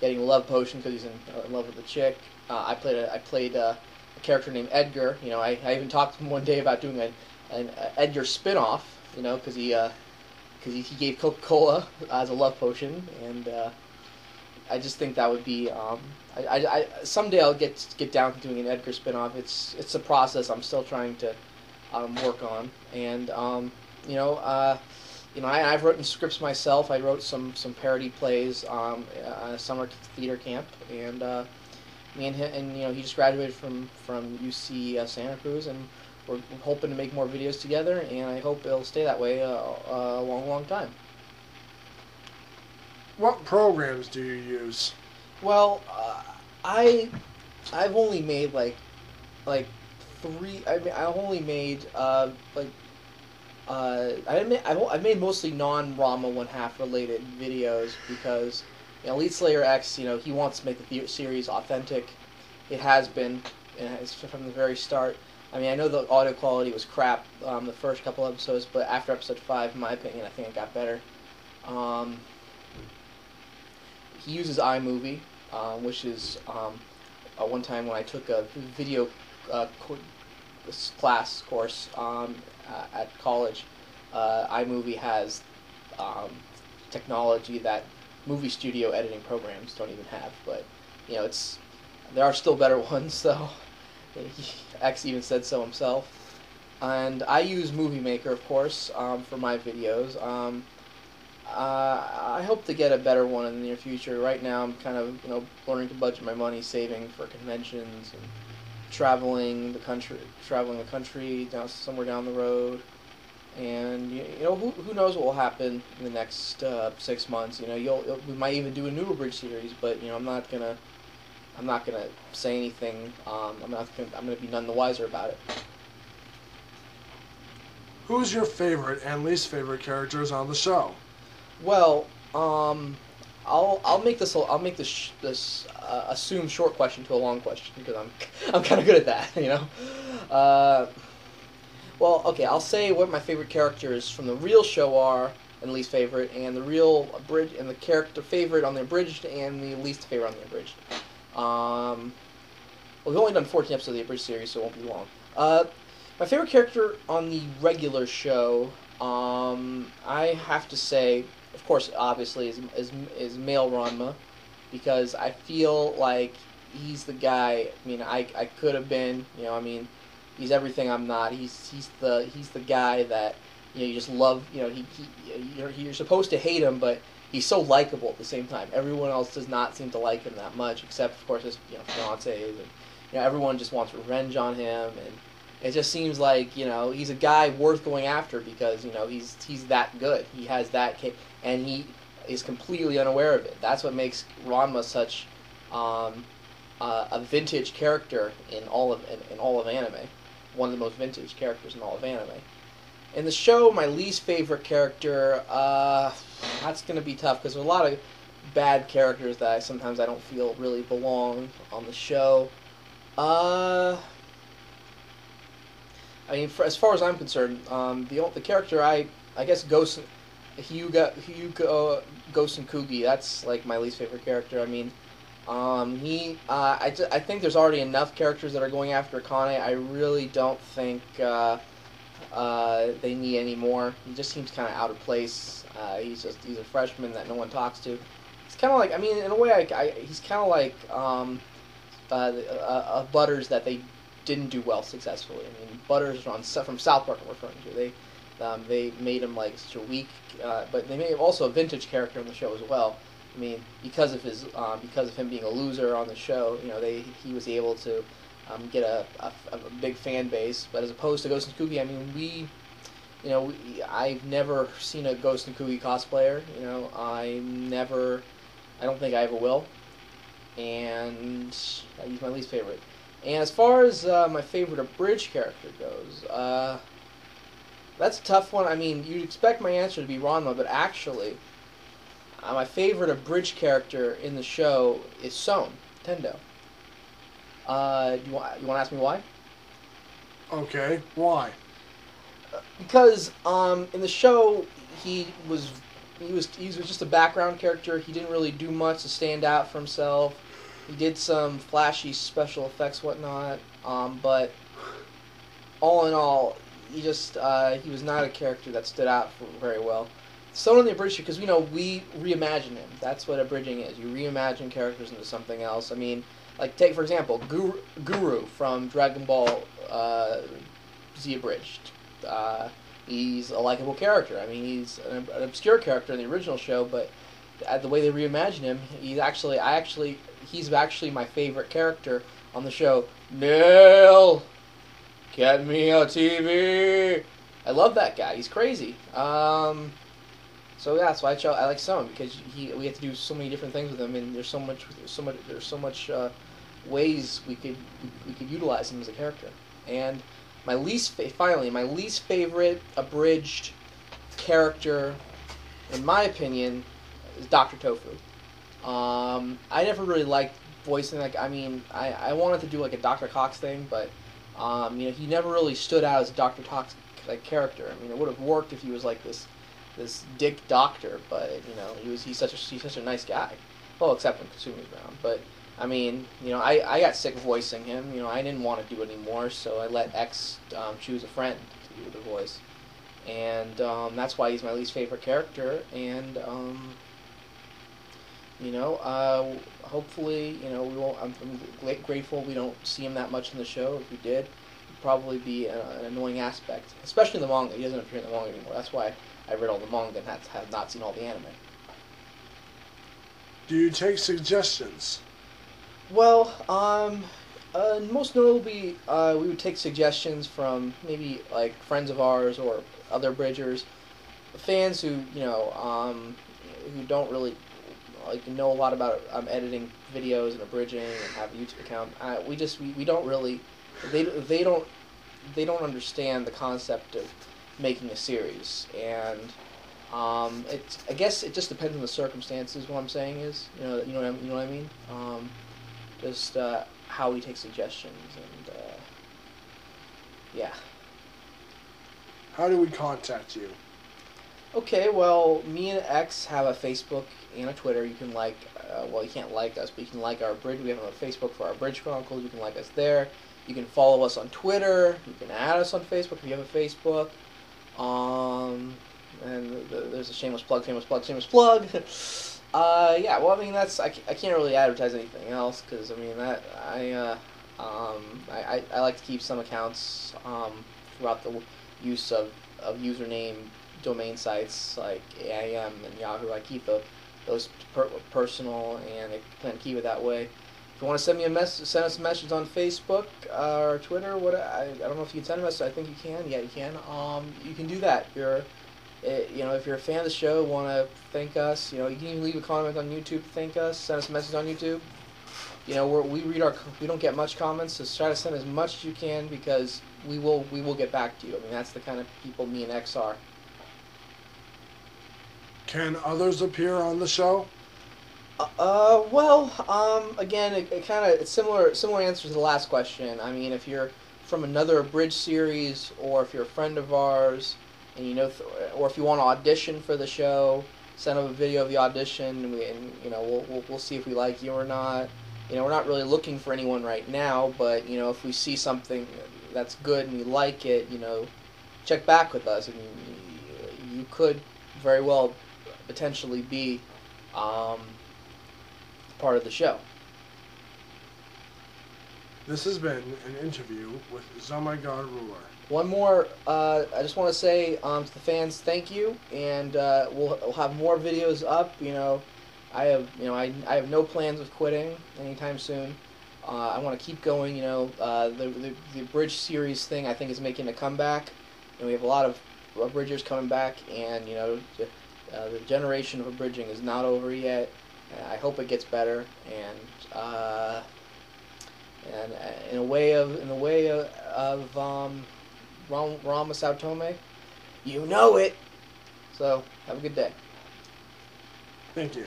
getting a love potion because he's in love with a chick. I played a character named Edgar. You know, I even talked to him one day about doing an Edgar spinoff. You know, because he gave Coca-Cola as a love potion, and I just think that would be. I someday I'll get down to doing an Edgar spinoff. It's a process I'm still trying to work on, and I've written scripts myself. I wrote some parody plays on a summer theater camp, and me and him, and he just graduated from UC Santa Cruz, and we're hoping to make more videos together, and I hope it'll stay that way a long time. What programs do you use? Well, I've only made like three. I've only made I've made mostly non-Ranma 1/2 related videos because EliteslayerX, he wants to make the series authentic. It has been, it's from the very start. I mean, I know the audio quality was crap the first couple episodes, but after episode 5, in my opinion, I think it got better. He uses iMovie, which is one time when I took a video course at college, iMovie has technology that movie studio editing programs don't even have. But there are still better ones, though. X even said so himself. And I use Movie Maker, of course, for my videos. I hope to get a better one in the near future. Right now, I'm kind of learning to budget my money, saving for conventions and traveling the country down somewhere down the road. And who knows what will happen in the next 6 months? We might even do a new Abridged series, but I'm not gonna say anything. I'm gonna be none the wiser about it. Who's your favorite and least favorite characters on the show? Well, I'll make this assume short question to a long question because I'm kind of good at that, Well, okay, I'll say what my favorite characters from the real show are, and least favorite, and the real abridged, and the character favorite on the abridged, and the least favorite on the abridged. Well, we've only done 14 episodes of the abridged series, so it won't be long. My favorite character on the regular show, I have to say, of course, obviously, is male Ranma, because I feel like he's the guy. I mean, I could have been, he's everything I'm not. He's the guy that you just love. You're supposed to hate him, but he's so likable at the same time. Everyone else does not seem to like him that much, except of course his fiancées, and everyone just wants revenge on him, and it just seems like he's a guy worth going after because he's that good. He has that and he is completely unaware of it. That's what makes Ranma such a vintage character in all of anime. One of the most vintage characters in all of anime. In the show, my least favorite character, that's going to be tough because there's a lot of bad characters that sometimes I don't feel really belong on the show. I mean, as far as I'm concerned, the character I guess Ghost and Kugi, that's like my least favorite character. I mean, I think there's already enough characters that are going after Akane. I really don't think they need any more. He just seems kind of out of place. He's a freshman that no one talks to. It's kind of like, I mean, in a way, he's kind of like Butters that they didn't do well successfully. I mean, Butters from South Park I'm referring to. They made him like such a weak, but they made him also a vintage character on the show as well. I mean, because of him being a loser on the show, he was able to get a big fan base. But as opposed to Ghost and Kugi, I mean, I've never seen a Ghost and Kugi cosplayer. I don't think I ever will. And he's my least favorite. And as far as my favorite abridged character goes, that's a tough one. I mean, you'd expect my answer to be Ranma, but actually, my favorite abridged character in the show is Son, Tendo. You want to ask me why? Okay, why? Because in the show, he was he was just a background character. He didn't really do much to stand out for himself. He did some flashy special effects, whatnot, but all in all, he was not a character that stood out very well. So in the abridged, because we reimagine him. That's what abridging is. You reimagine characters into something else. I mean, like take for example, Guru from Dragon Ball Z Abridged. He's a likable character. I mean, he's an obscure character in the original show, but the way they reimagine him, he's actually my favorite character on the show. Neil, get me a TV. I love that guy. He's crazy. So yeah, that's why I like Son because we have to do so many different things with him, and there's so much ways we could utilize him as a character. And my least favorite abridged character, in my opinion, is Dr. Tofu. I never really liked voicing I wanted to do like a Dr. Cox thing, but he never really stood out as a Dr. Cox character. I mean, it would have worked if he was like this dick doctor, but he's such a nice guy. Well, except when Kasumi's around. But I mean, I got sick of voicing him. I didn't want to do it anymore, so I let X choose a friend to do the voice, and that's why he's my least favorite character. And hopefully, we won't. I'm grateful we don't see him that much in the show. If we did, it'd probably be an annoying aspect, especially in the manga. He doesn't appear in the manga anymore. That's why I read all the manga and have not seen all the anime. Do you take suggestions? Well, most notably, we would take suggestions from maybe like friends of ours or other bridgers, fans who who don't really know a lot about editing videos and abridging and have a YouTube account. We don't really they don't understand the concept of making a series, and I guess it just depends on the circumstances. What I'm saying is, you know what I mean. Just how we take suggestions, and yeah. How do we contact you? Okay, well, me and X have a Facebook and a Twitter. You can you can't like us, but you can like our bridge. We have a Facebook for our Bridge Chronicles. You can like us there. You can follow us on Twitter. You can add us on Facebook if you have a Facebook. And there's a shameless plug. Yeah, well, I mean, I can't really advertise anything else, because, I mean, I like to keep some accounts, throughout the use of username domain sites, like AIM and Yahoo. I keep those personal, and I plan to keep it that way. If you want to send us a message on Facebook or Twitter, I don't know if you can send a message. I think you can. Yeah, you can. You can do that. If you're a fan of the show, want to thank us, you can even leave a comment on YouTube to thank us. Send us a message on YouTube. We don't get much comments, so try to send as much as you can, because we will get back to you. I mean, that's the kind of people me and X are. Can others appear on the show? Again, it's similar answer to the last question. I mean, if you're from another abridged series, or if you're a friend of ours, and or if you want to audition for the show, send up a video of the audition, and we'll see if we like you or not. We're not really looking for anyone right now, but if we see something that's good and you like it, check back with us, and you could very well potentially be part of the show. This has been an interview with Zomgruler. One more, I just want to say to the fans, thank you, and we'll have more videos up. I have no plans of quitting anytime soon. I want to keep going. The Bridge series thing, I think, is making a comeback, and we have a lot of abridgers coming back, and the generation of abridging is not over yet. I hope it gets better, and in the way of Ranma Saotome, you know it. So have a good day. Thank you.